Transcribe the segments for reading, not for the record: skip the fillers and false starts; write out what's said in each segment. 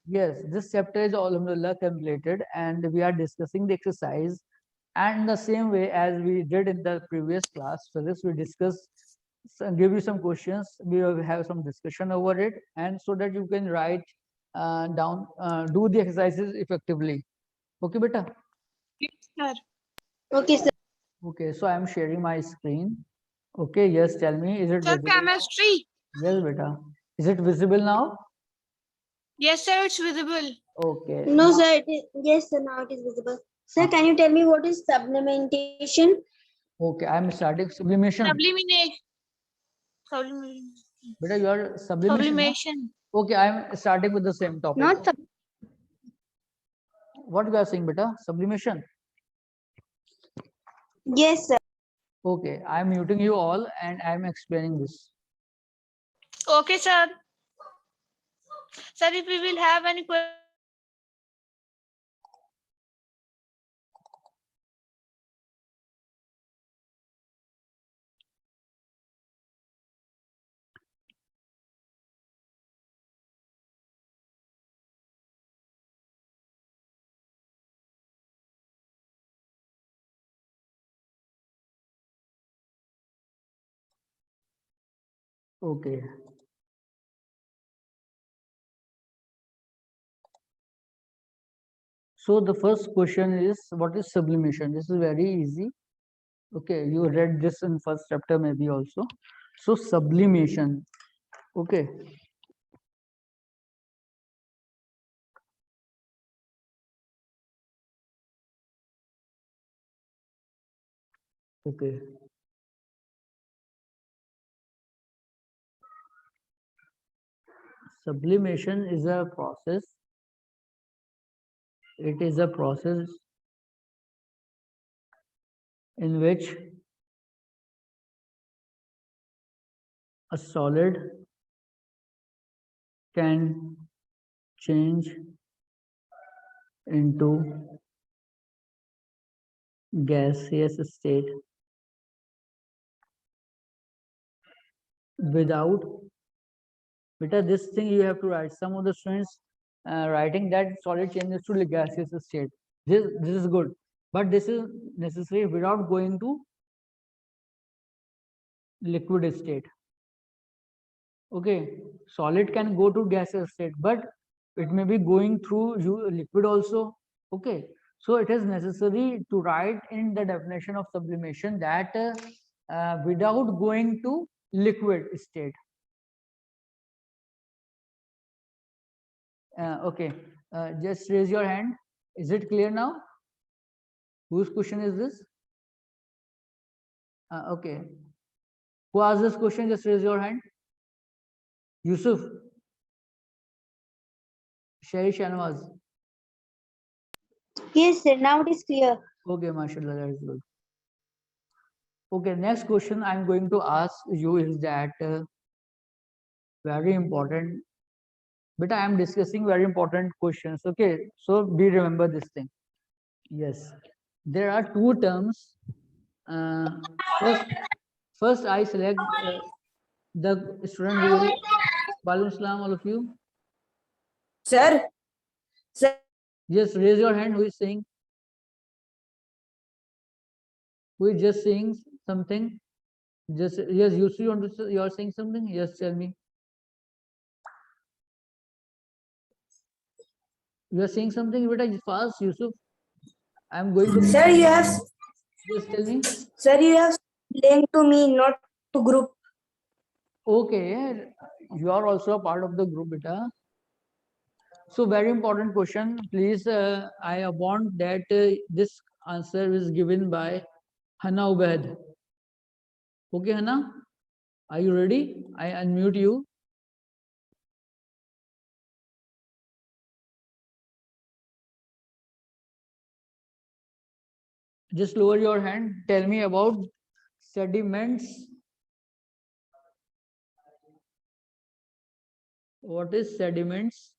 Yes, this chapter is alhamdulillah completed, and we are discussing the exercise. And in the same way as we did in the previous class, so this we discuss, give you some questions, we will have some discussion over it, and so that you can write down, do the exercises effectively. Okay, beta? Sir. Okay, sir. Okay, so I am sharing my screen. Okay, yes, tell me, is it Sir, visible? chemistry. Yes, beta. Is it visible now? Yes, sir, it's visible. Okay. No, sir. Yes, sir. Now it is visible. Sir, can you tell me what is sublimation? Okay, I am starting sublimation. Sublimation. Sublimation. Beta, you are sublimation, na? Sublimation. Okay, I am starting with the same topic. Not sub. What we are saying, beta? Sublimation. Yes, sir. Okay, I am muting you all and I am explaining this. Okay, sir. Sir, if we will have any question. Okay. So the first question is, what is sublimation? This is very easy. Okay, you read this in first chapter maybe also. So sublimation. Okay. Okay. Sublimation is a process. It is a process in which a solid can change into gaseous state without, because this thing you have to write. Some of the students writing that solid changes to gaseous state. This is good, but this is necessary without going to liquid state. Okay, solid can go to gaseous state, but it may be going through liquid also. Okay, so it is necessary to write in the definition of sublimation that without going to liquid state. Okay, just raise your hand. Is it clear now? Whose question is this? Okay. Who asked this question? Just raise your hand. Yusuf. Sherry Shanwaz. Yes, sir. Now it is clear. Okay, mashallah, that is good. Okay, next question I'm going to ask you is that very important. But I am discussing very important questions. Okay, so we remember this thing. Yes, there are two terms. Uh, first, first I select the student who will. Walaikum Assalam, all of you. Sir. Sir. Just raise your hand. Who is saying? Who is just saying something? Just yes, you see, you are saying something. Yes, tell me. You are saying something. Beta, fast, Yusuf. I am going to. Sir, you have. Just tell me. Sir, you have linked to me, not to group. Okay, you are also a part of the group, beta. So very important question. Please, I want that this answer is given by Hana Ubaid. Okay, Hana, are you ready? I unmute you. Just lower your hand. Tell me about sediments. What is sediments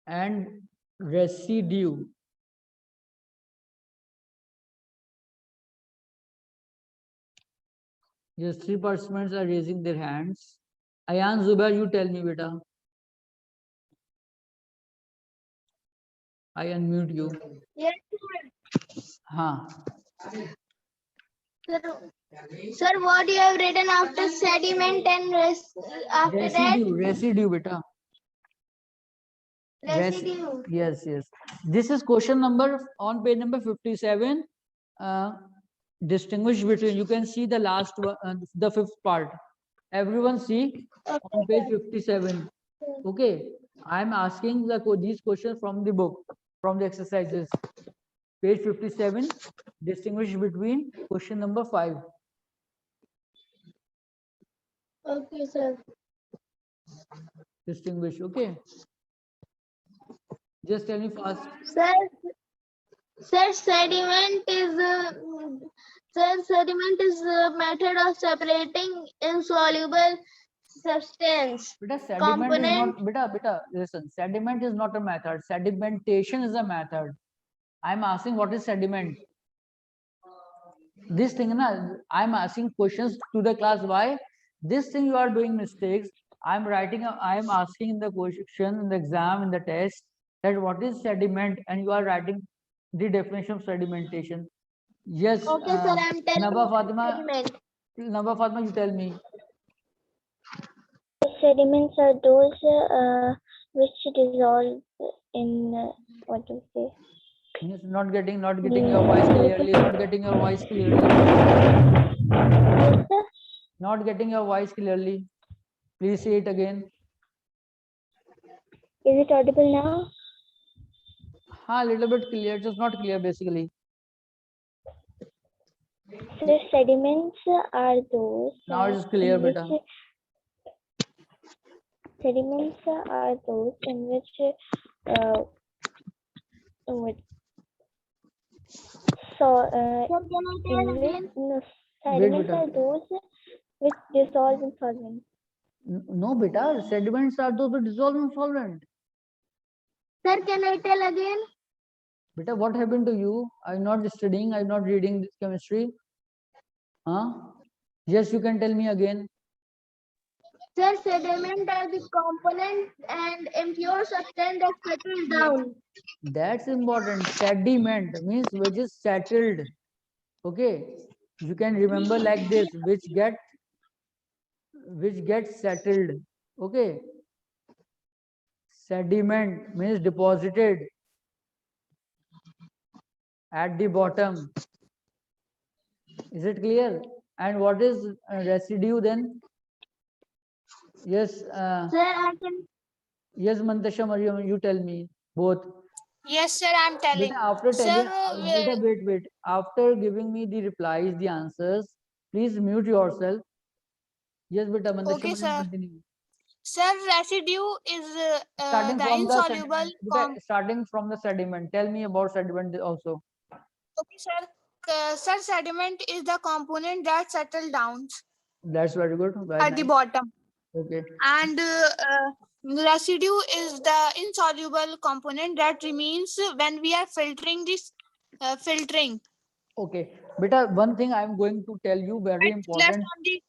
and residue? Just 3 participants are raising their hands. Ayan Zubair, you tell me, beta. I unmute you. Yes, Huh. sir. Sir, what you have written after sediment and after that Residue, beta. residue. Yes, yes. This is question number on page number 57. Distinguish between, you can see the last one, the fifth part. Everyone see on page 57. Okay. I'm asking these questions from the book, from the exercises. Page 57. Distinguish between question number 5. Okay, sir. Distinguish. Okay. Just tell me fast. Sir, sediment is a method of separating insoluble substance. Beta, sediment Component. is not, beta, listen, sediment is not a method. Sedimentation is a method. I'm asking what is sediment? This thing, na, I'm asking questions to the class. Why? This thing you are doing mistakes. I'm asking in the question, in the exam, in the test, that what is sediment, and you are writing the definition of sedimentation. Yes, Okay, sir, I'm telling Naba you Fatima, sediment. you tell me. Sediments are those which dissolve in what do you say? Yes, not getting your voice clearly. Not getting your voice clearly. Yes, sir. Not getting your voice clearly. Please say it again. Is it audible now? A little bit clear, just not clear basically. So sediments are those. Now it's clear, in beta. which sediments are those in which what so Sir, can I tell in which again? no, Wait, sediments beta. are those which dissolve in solvent. No, beta. Sediments are those that dissolve in solvent. Sir, can I tell again? Beta, what happened to you? I'm not studying. I'm not reading this chemistry. Huh? Yes, you can tell me again. Sir, sediment are the component and impure substance that settles down. That's important. Sediment means which is settled. Okay. You can remember like this, which gets settled. Okay. Sediment means deposited at the bottom. Is it clear? And what is residue then? Yes. Sir, I can. Yes, Mantasha, Mariam, you tell me both. Yes, sir, I'm telling. Beta, after Sir, telling, wait. After giving me the replies, the answers, please mute yourself. Yes, beta, Mantasha, okay, Mariam, sir. continue. Sir, residue is Starting the from the insoluble sediment. Beta, starting from the sediment. Tell me about sediment also. Okay, sir. Sir, sediment is the component that settle down That's very good. Very at the nice. bottom, Okay. and residue is the insoluble component that remains when we are filtering this filtering. Okay. Beta, one thing I'm going to tell you very Left important on the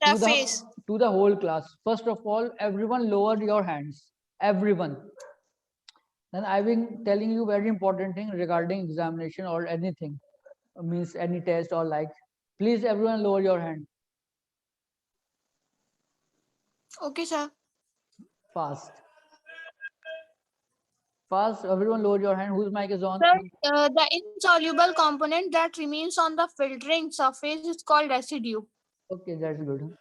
to surface. the whole class. First of all, everyone lower your hands. Everyone. Then I've been telling you very important thing regarding examination or anything, means any test or like. Please, everyone, lower your hand. Okay, sir. Fast. Fast. Everyone, lower your hand. Whose mic is on? Sir, the insoluble component that remains on the filtering surface is called residue. Okay, that's good.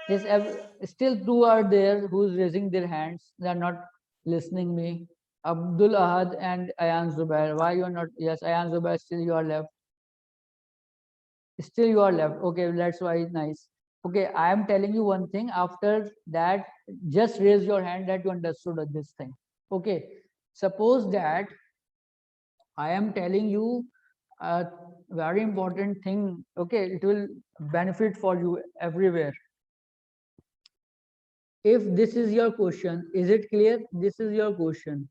Yes, still two are there who's raising their hands. They are not listening me. Abdul Ahad and Ayan Zubair. Why you are not? Yes, Ayan Zubair, still you are left. Still you are left. Okay, that's why nice. Okay, I am telling you one thing. After that, just raise your hand that you understood of this thing. Okay, suppose that I am telling you a very important thing. Okay, it will benefit for you everywhere. If this is your question, is it clear? This is your question.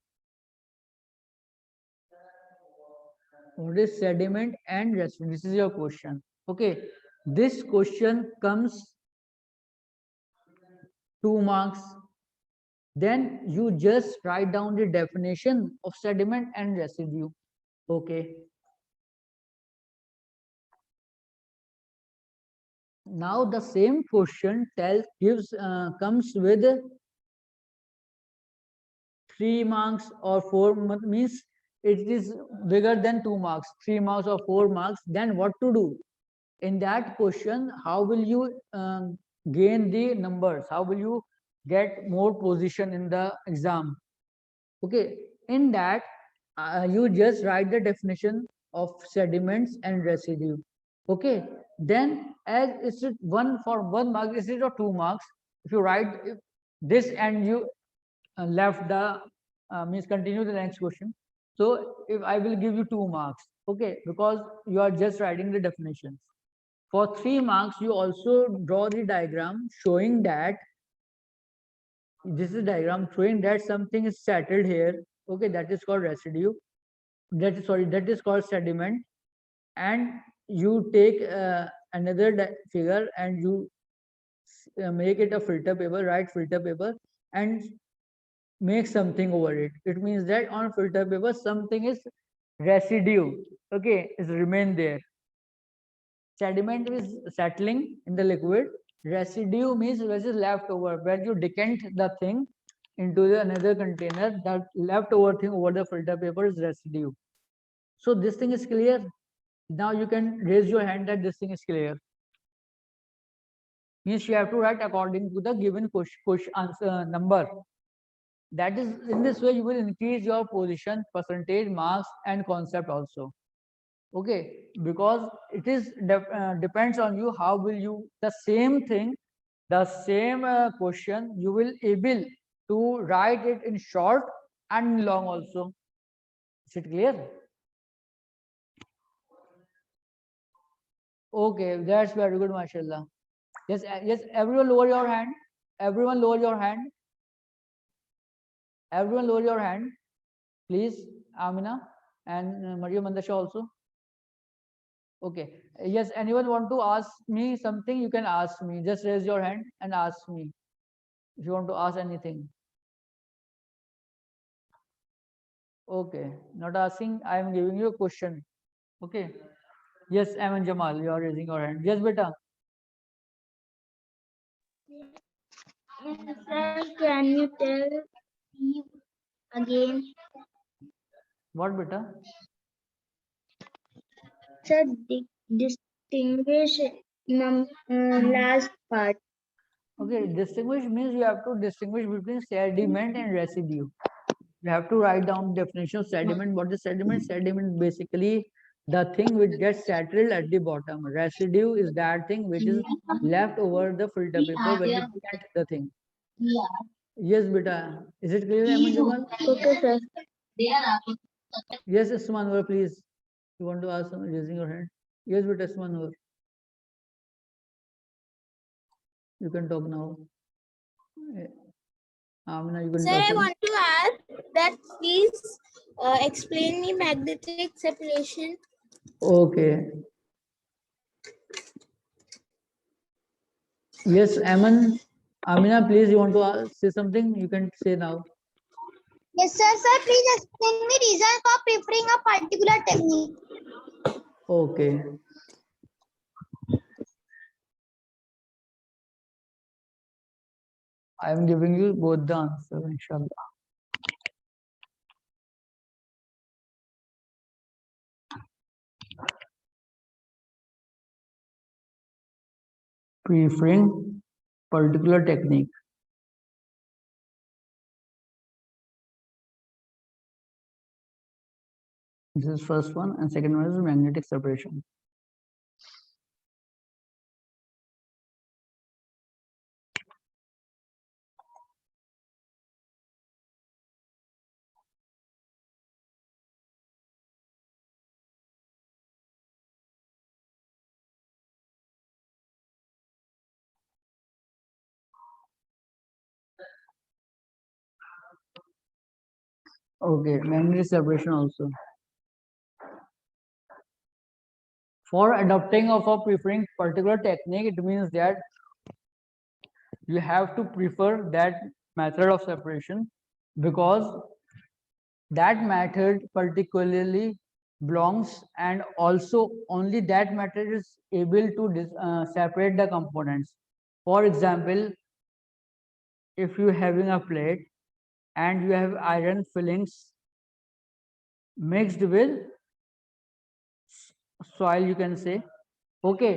What is sediment and residue? This is your question. Okay, this question comes 2 marks. then you just write down the definition of sediment and residue. Okay. Now the same question comes with 3 marks or 4 means it is bigger than 2 marks, 3 marks or 4 marks. Then what to do? In that question, how will you gain the numbers? How will you get more position in the exam? Okay, in that you just write the definition of sediments and residue. Okay, then as is it 1 for 1 mark, is it or 2 marks? If you write this and you left the means continue the next question. So if I will give you 2 marks, okay, because you are just writing the definitions. For 3 marks, you also draw the diagram showing that this is diagram showing that something is settled here. Okay, that is called residue. That is called sediment. And you take another figure and you make it a filter paper, write filter paper, and make something over it. It means that on filter paper something is residue. Okay, is remain there. Sediment is settling in the liquid. Residue means which is left over. When you decant the thing into another container, that leftover thing over the filter paper is residue. So this thing is clear. Now you can raise your hand that this thing is clear. Means you have to write according to the given question answer number. That is, in this way you will increase your position, percentage, marks, and concept also. Okay, because it is depends on you how will you the same thing, the same question you will able to write it in short and long also. Is it clear? Okay, that's very good, mashallah. Yes, yes, everyone lower your hand. Everyone lower your hand. Everyone lower your hand, please. Amina and Maria Mandasha also. Okay. Yes, anyone want to ask me something? You can ask me. Just raise your hand and ask me if you want to ask anything. Okay. Not asking. I am giving you a question. Okay. Yes, Aman Jamal, you are raising your hand. Yes, beta. Sir, can you tell me again? What, beta? Sir, distinguish last part. Okay. Distinguish means you have to distinguish between sediment and residue. You have to write down definition of sediment. What is sediment? Sediment basically the thing which gets settled at the bottom. Residue is that thing which is left over the filter paper when you decant the thing. Yes, beta. Is it clear, Aman Jamal? Okay, sir. Yes, Ismanur, please. You want to ask someone raising your hand? Yes, beta, Ismanur. You can talk now. Amina, you can Sir, talk. I want to ask that please explain me magnetic separation. Okay. Yes, Aman. Amina, please, you want to say something? You can say now. Yes, sir. Sir, please explain me reason for preferring a particular technique. Okay. I am giving you both the answer, inshallah. Preferring particular technique. This is first one, and second one is magnetic separation. Okay, magnetic separation also. For adopting of or preferring particular technique, it means that you have to prefer that method of separation, because that method particularly belongs, and also only that method is able to separate the components. For example, if you having a plate and you have iron fillings mixed with soil, you can say, okay,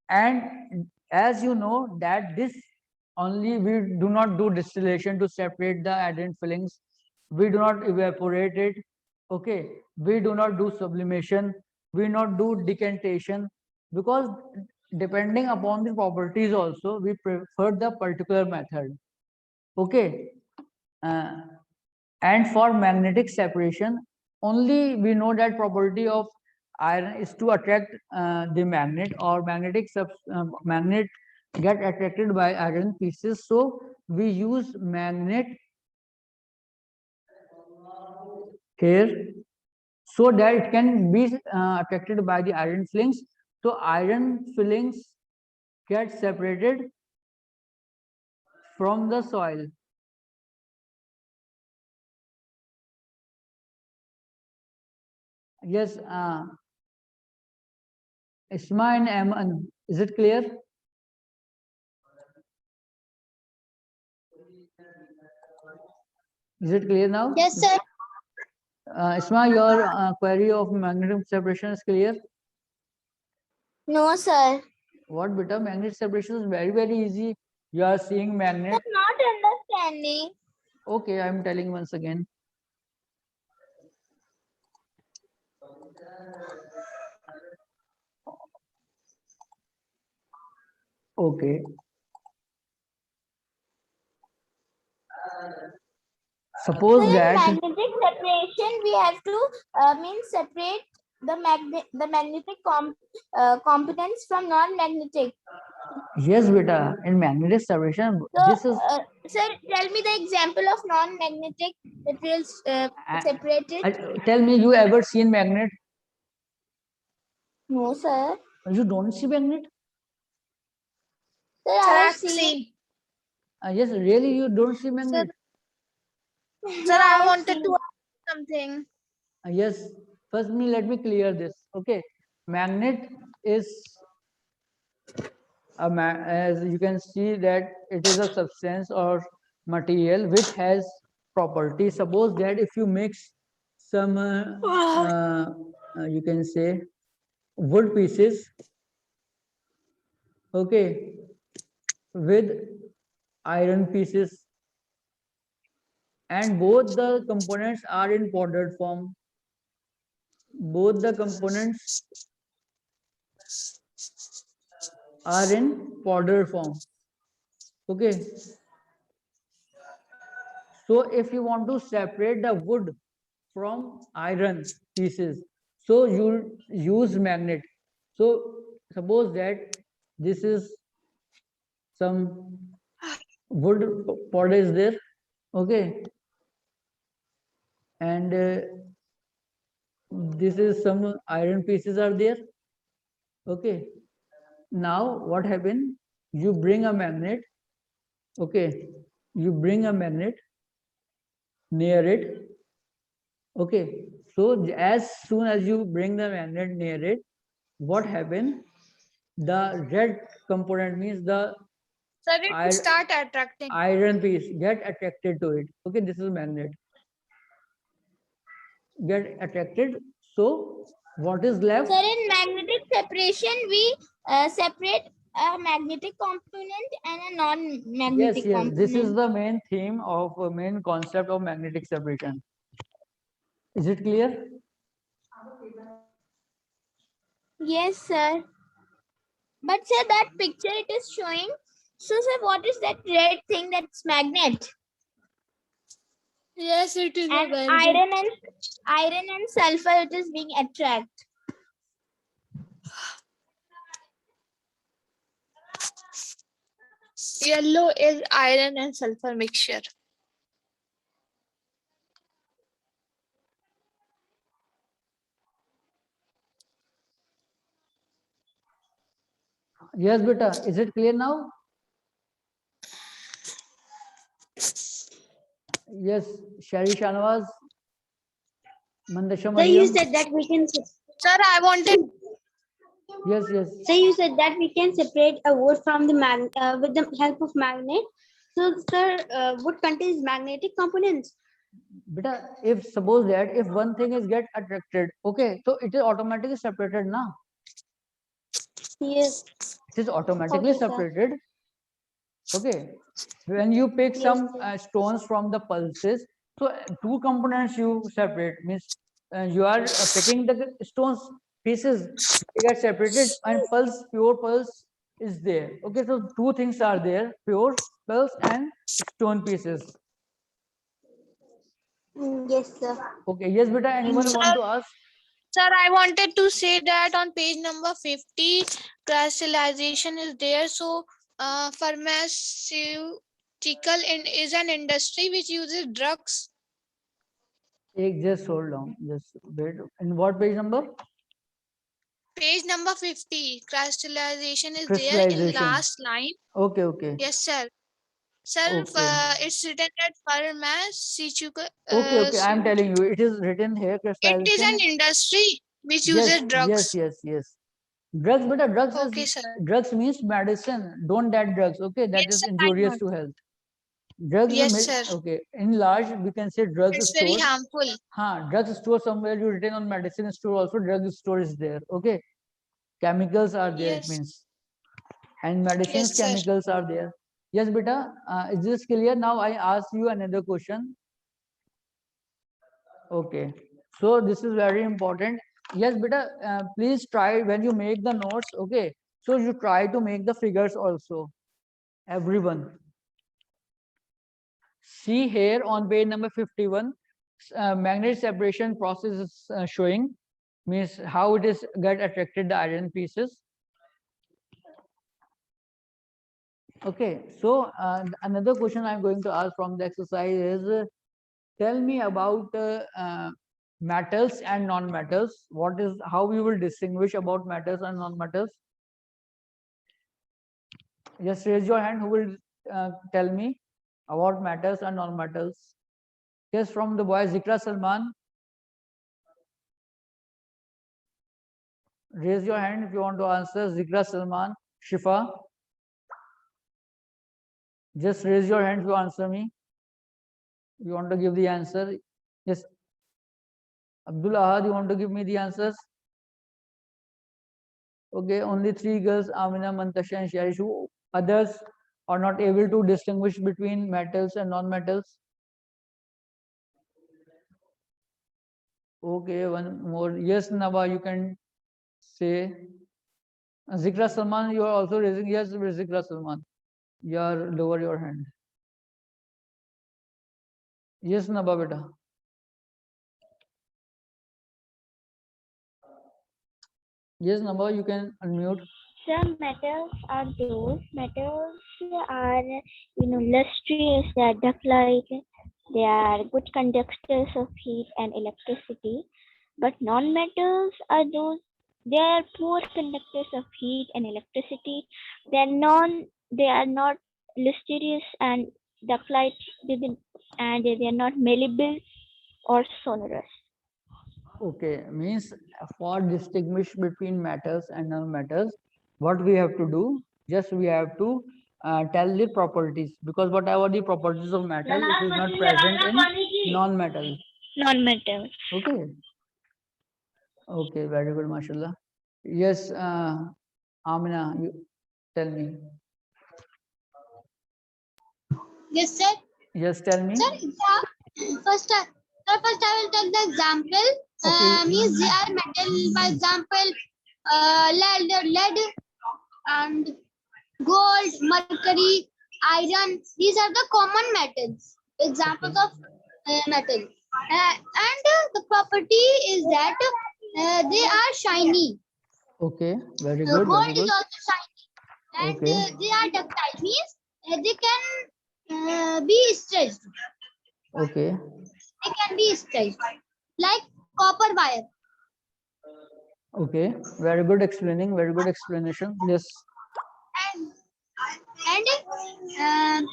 and as you know that this only we do not do distillation to separate the iron fillings, we do not evaporate it, okay, we do not do sublimation, we not do decantation, because depending upon the properties also we prefer the particular method, okay. uh, and for magnetic separation, only we know that property of iron is to attract the magnet, or magnet get attracted by iron pieces, so we use magnet here so that it can be attracted by the iron fillings, so iron fillings get separated from the soil. Yes, Isma and Aman, is it clear? Is it clear now? Yes, sir. Isma, your query of magnetic separation is clear? No, sir. What beta? Magnet separation is very easy. You are seeing magnet. That's not understanding. Okay, I am telling once again. Okay. Suppose So in that magnetic separation, we have to separate the magnetic components from non-magnetic. yes, beta. In magnetic separation, So, this is sir, tell me the example of non-magnetic materials separated. tell me, you ever seen magnet? No, sir. You don't see magnet? Sir, I have seen. Yes, really, you don't see magnet? Sir, I wanted to ask something. Yes, first let me clear this. Okay, magnet is as you can see that it is a substance or material which has property. Suppose that if you mix some you can say wood pieces, okay, with iron pieces, and both the components are in powdered form, both the components are in powder form, okay. So if you want to separate the wood from iron pieces, so you use magnet. So suppose that this is some wood powder is there, okay, and this is some iron pieces are there, okay. Now what happened? You bring a magnet, okay, you bring a magnet near it, okay. So as soon as you bring the magnet near it, what happened? The red component means the Sir, it start attracting. iron piece get attracted to it, okay. This is magnet get attracted. So what is left? Sir, in magnetic separation, we separate a magnetic component and a non-magnetic Yes, component. this is the main theme of main concept of magnetic separation. Is it clear? Yes, sir. But sir, that picture it is showing. So, sir, what is that red thing that's magnet? Yes, it is. And iron and sulfur it is being attract. Yellow is iron and sulfur mixture. Yes, beta. Is it clear now? Yes, Shari Shanawaz, Mandasha So you Mariam. said that we can. Sir, I wanted Yes, yes. So you said that we can separate a wood from the with the help of magnet. So sir, wood contains magnetic components. Beta, if suppose that if one thing is get attracted, okay, so it is automatically separated now. Yes. It is automatically Okay, sir. separated. Okay. When you pick Yes, some sir. stones from the pulses, so two components you separate means you are picking the stones pieces, they get separated, and pulse, pure pulse is there. Okay, so two things are there: pure pulse and stone pieces. Yes, sir. Okay, yes, beta. Anyone want Sir, to ask? sir, I wanted to say that on page number 50, crystallization is there. So, pharmaceutical is an industry which uses drugs. Just hold on. Just wait. In what page number? Page number 50, crystallization is there in Crystallization. last line. Okay, okay, Yes, sir. Sir, okay. it's written at pharmaceutical. Okay, okay. I am telling you, it is written here. It is Crystallization. an industry which Yes, uses yes, drugs. yes, yes. Drugs, but drugs is Okay, sir. drugs means medicine. Don't that drugs. Okay, that Yes, is sir, I injurious know. to health. Drugs, Yes, sir. okay. In large, we can say drugs It's very store. harmful. Drugs store somewhere you written on medicine store also. Drug store is there. Okay, chemicals are there. It Yes. means and medicines Yes, sir. chemicals are there. Yes, beta. Is this clear? Now I ask you another question. Okay, so this is very important. Yes, beta, please try when you make the notes. Okay, so you try to make the figures also. Everyone, see here on page number 51, magnet separation process is showing, means how it is get attracted the iron pieces. Okay, so another question I'm going to ask from the exercise is, tell me about metals and non-metals. What is, how we will distinguish about metals and non-metals? Just raise your hand who will tell me about metals and non-metals. Yes, from the boys, Zikra Salman. Raise your hand if you want to answer. Zikra Salman, Shifa. Just raise your hand if you answer me. You want to give the answer. Yes. Abdul Ahad, you want to give me the answers? Okay, only three girls, Amina, Mantasha, and Sharishu. Others are not able to distinguish between metals and non-metals. Okay, one more. Yes, Nava, you can say. Zikra Salman, you are also raising. Yes, Zikra Salman. You are lower your hand. Yes, Naba beta. Yes, Naba, you can unmute. Some metals are those metals are lustrous, they are duct-like, they are good conductors of heat and electricity. But non-metals are those, they are poor conductors of heat and electricity. They are not lustrous and duct-like, and they are not malleable or sonorous. Okay, means for distinguish between metals and non-metals, what we have to do, just we have to tell the properties, because whatever the properties of metal, it is not present in non-metal. Non-metals. Okay. Okay, very good, mashallah. Yes, Amina, you tell me. Yes, sir. Yes, tell me. First, I will take the example. Okay. Means they are metal. For example, lead and gold, mercury, iron. These are the common metals. Examples of metal. And the property is that they are shiny. Okay, very good, Gold very is good. also shiny, and Okay, they are ductile. Means they can be stretched. okay, They can be stretched like copper wire. okay. Very good explaining, very good explanation. Yes. And And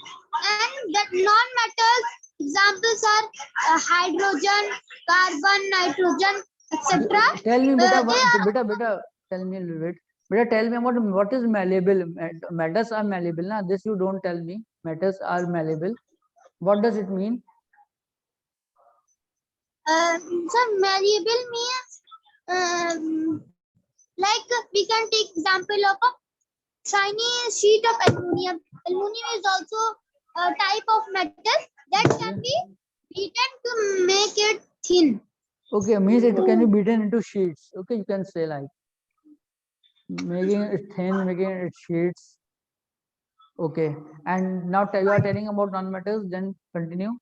that non-metals examples are hydrogen, carbon, nitrogen, etc. Tell me, beta, they are beta, tell me a little bit. Beta, tell me about what is malleable. Metals are malleable. Now, this you don't tell me. Metals are malleable. What does it mean? so malleable means like we can take example of a shiny sheet of aluminum. Aluminum is also a type of metal that can be beaten to make it thin. Okay, means it can be beaten into sheets. Okay, you can say like making it thin, making it sheets. Okay, and now you are telling about non-metals. Then continue.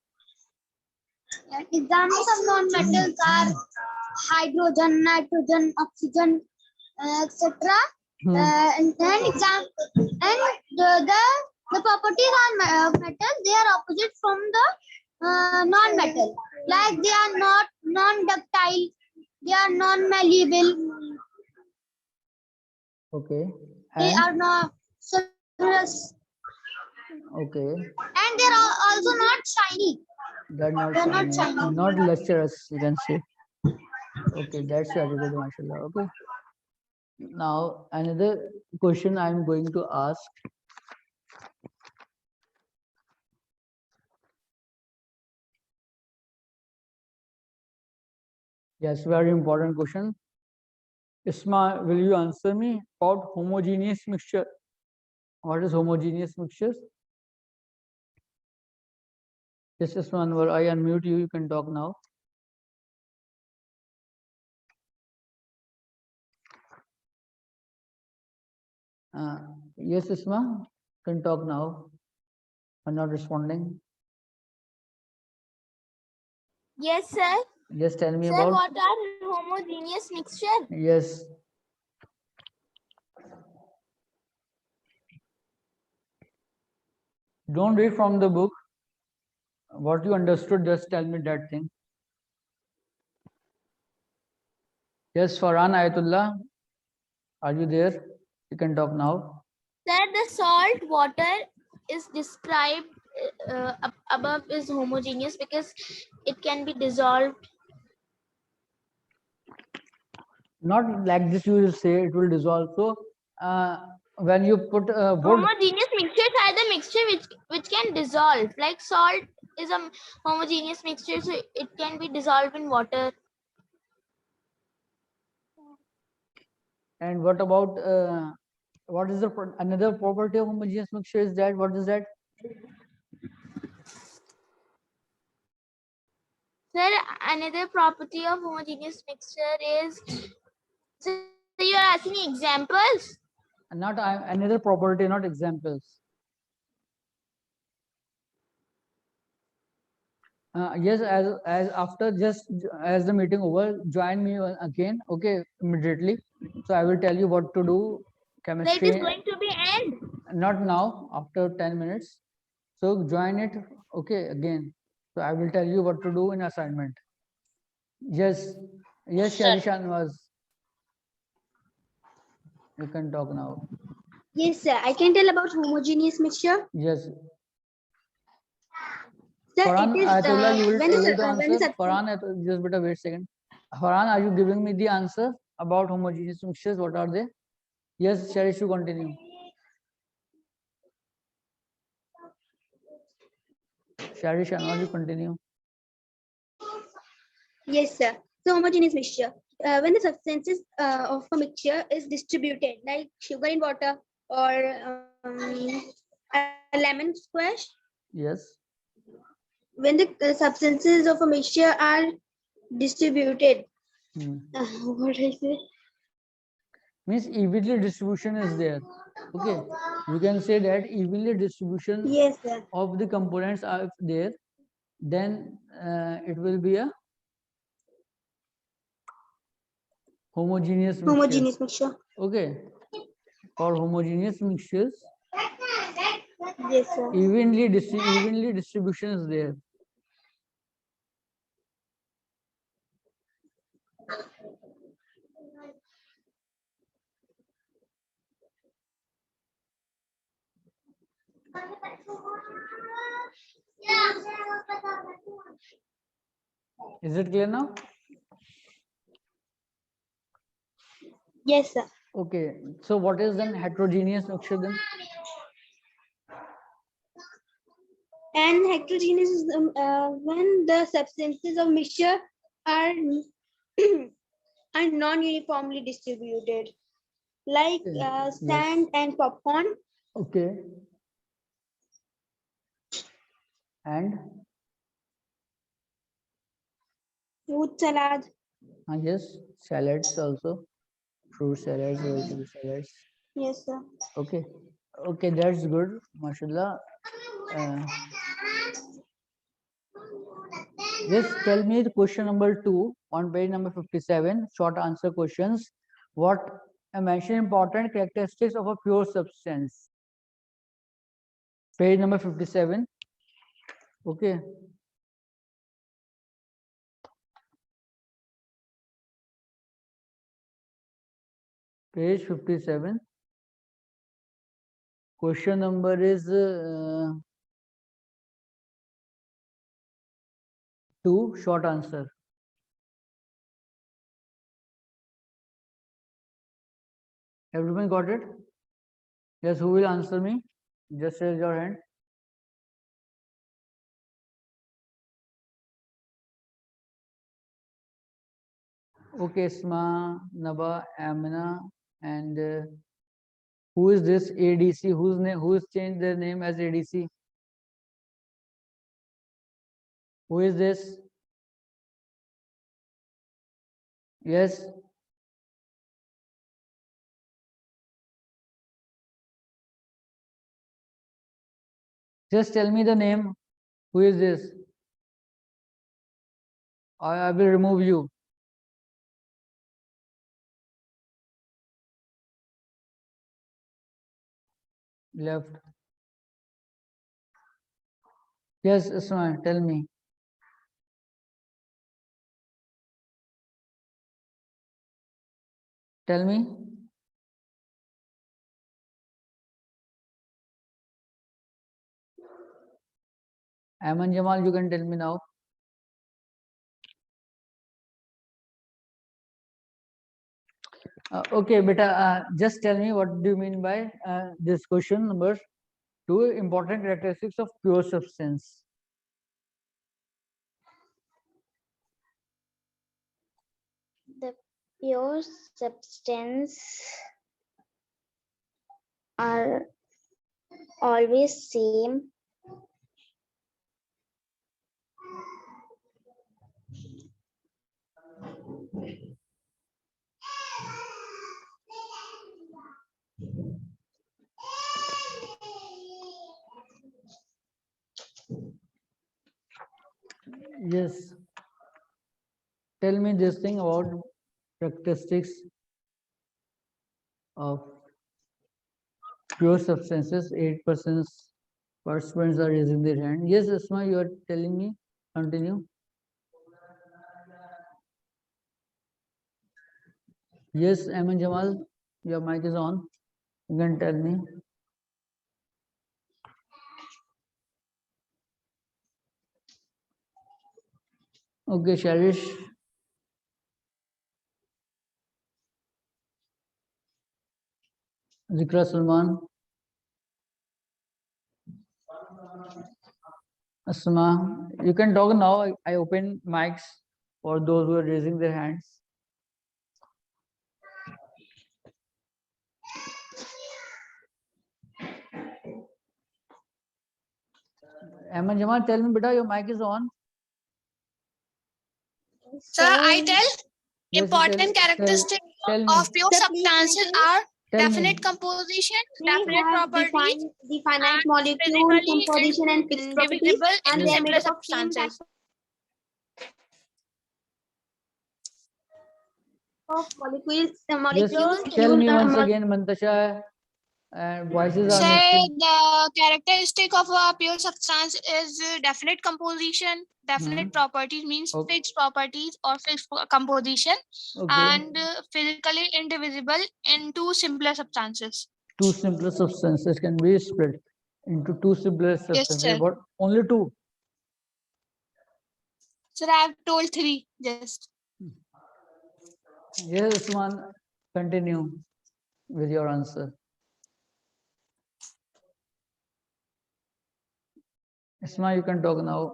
Examples of non-metals are hydrogen, nitrogen, oxygen, etc. Hmm. And example and the properties on metals, they are opposite from the non-metal. Like they are not non-ductile, they are non-malleable, Okay, they and are not sonorous, okay, and they are also not shiny. they're not They are not shiny, shiny. not lustrous. You can say. Okay, that's very good, mashallah. Okay. Now another question I'm going to ask. Yes, very important question. Isma, will you answer me about homogeneous mixture? What is homogeneous mixture? Yes, Isma Anwar, I unmute you. You can talk now. Yes, Isma, can talk now. I'm not responding. Yes, sir. Just tell me Sir, about. what are homogeneous mixture? Yes. Don't read from the book. What you understood, just tell me that thing. Yes, Farhan Ayatullah, are you there? You can talk now. Sir, the salt water is described above is homogeneous because it can be dissolved. Not like this, you will say it will dissolve. So, when you put wood, Homogeneous mixtures are the mixture which can dissolve. Like salt is a homogeneous mixture, so it can be dissolved in water. and what about what is the another property of homogeneous mixture is that? What is that? Sir, another property of homogeneous mixture is. So you are asking examples? Not another property, not examples. Yes, as after just as the meeting over, join me again. Okay, immediately. So I will tell you what to do. So it Chemistry. is going to be end. Not now. After 10 minutes. So join it. Okay, again. So I will tell you what to do in assignment. Yes, yes, Sharishan was. You can talk now. Yes, sir. I can tell about homogeneous mixture. Yes, Sir, Farhan it is Ayatollah, you will when able to when answer. Farhan, just bit wait a second. Farhan, are you giving me the answer about homogeneous mixtures? What are they? Yes, Sharish, you continue. Sharish, Anwar, you continue. Yes, sir. So homogeneous mixture. When the substances of a mixture is distributed, like sugar in water or a lemon squash, Yes. when the substances of a mixture are distributed, what is it? Means evenly distribution is there. Okay. You can say that evenly distribution Yes, sir. of the components are there. Then it will be a homogeneous mixture. Homogeneous mixture. Okay. For homogeneous mixtures, Yes, sir. evenly distribution is there. Is it clear now? Yes, sir. Okay. So what is then heterogeneous mixture then? And heterogeneous is when the substances of mixture are are non-uniformly distributed, like Yes. sand and popcorn. Okay. And Fruit salad. yes, salads also. Fruit salads, vegetable salads. Yes, sir. Okay. Okay, that's good. Mashallah. Just tell me the question number 2 on page number 57, short answer questions. What mention important characteristics of a pure substance? Page number 57. Okay. Page 57. Question number is 2, short answer. Everyone got it? Yes, who will answer me? Just raise your hand. Okay, Isma, Naba, Amina, and who is this ADC? Whose name? Who has changed their name as ADC? Who is this? Yes. Just tell me the name. Who is this? I will remove you. Left. Yes, Isma, tell me. Tell me. Aman Jamal, you can tell me now. Okay, beta, just tell me what do you mean by this question number 2, important characteristics of pure substance. The pure substance are always same. Yes. Tell me this thing about characteristics of pure substances. 8% participants are raising their hand. Yes, Asma, you are telling me. Continue. Yes, Aman Jamal, your mic is on. You can tell me. Okay, Sharish. Zikra Salman. Asma, you can talk now. I open mics for those who are raising their hands. Aman Jamal, tell me, beta, your mic is on. Sir, I tell Yes, important characteristics tell me. of pure Sir, please substances continue. are Tell definite me. composition, They definite have properties, definite and molecule physically composition and fixed properties, indivisible and into they are simpler made up of same type substances. of molecules. Yes, Molecules tell me use once again, Mantasha. Voices are Say mixing. the characteristic of a pure substance is definite composition, definite properties means Okay. fixed properties or fixed composition, Okay. and physically indivisible into simpler substances. Two simpler substances can be split. into two simpler substances. sir. What? Only two? Sir, I have told 3 just. Yes, Usman, continue with your answer. Isma, you can talk now.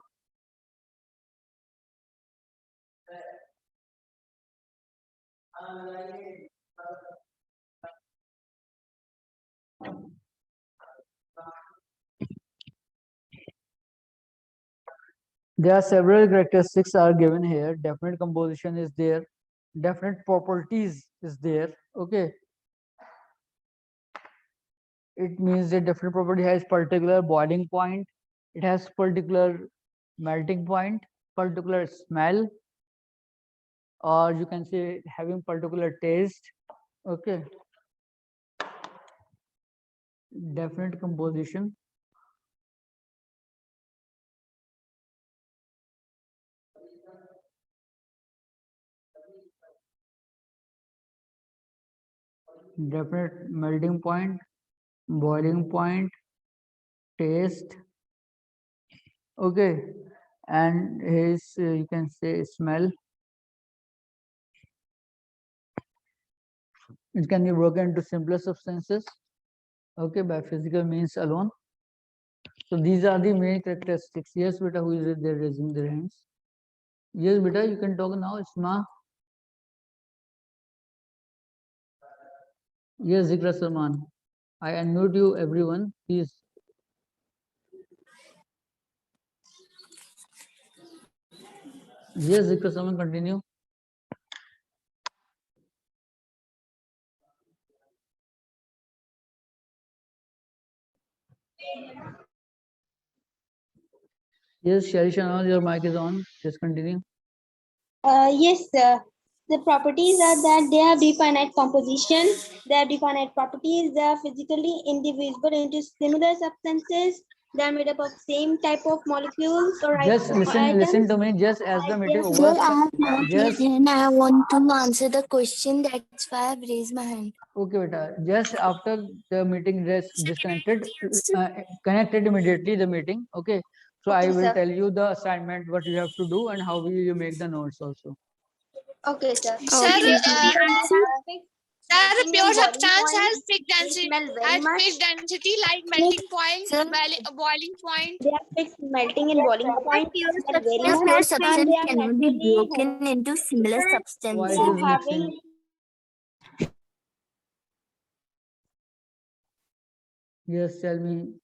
There are several characteristics are given here. Definite composition is there. Definite properties is there. Okay. It means that definite property has particular boiling point. It has particular melting point, particular smell, or you can say having particular taste. Okay. Definite composition. Definite melting point, boiling point, taste. Okay. And his, you can say, smell. It can be broken into simpler substances. Okay, by physical means alone. So these are the main characteristics. Yes, beta, who is it? They're raising their hands. Yes, beta, you can talk now. Isma. Yes, Zikra Salman. I unmute you, everyone. Please. Yes, Zikra Salman, continue. Yes, Shari Shanal, your mic is on. Just continue. Yes, sir. The properties are that they have definite composition, they have definite properties, they are physically indivisible into similar substances, they are made up of same type of molecules or Just listen items. to me. Just as the meeting Yes, over. Sir, I have not Just raised hand. I want to answer the question. That's why I've raised my hand. okay, beta. Just after the meeting gets disconnected, connected immediately the meeting. Okay. So I Okay, will sir. tell you the assignment what you have to do and how will you make the notes also. Okay, sir. Sir, Okay. sir, pure substance has fixed They density. smell very Has much. fixed density like melting point, Sir, boiling point. They have fixed melting and boiling point. pure They smell very the much. pure substance And substance they are cannot be naturally broken into similar Why substances. it is mixing? having Yes, tell me.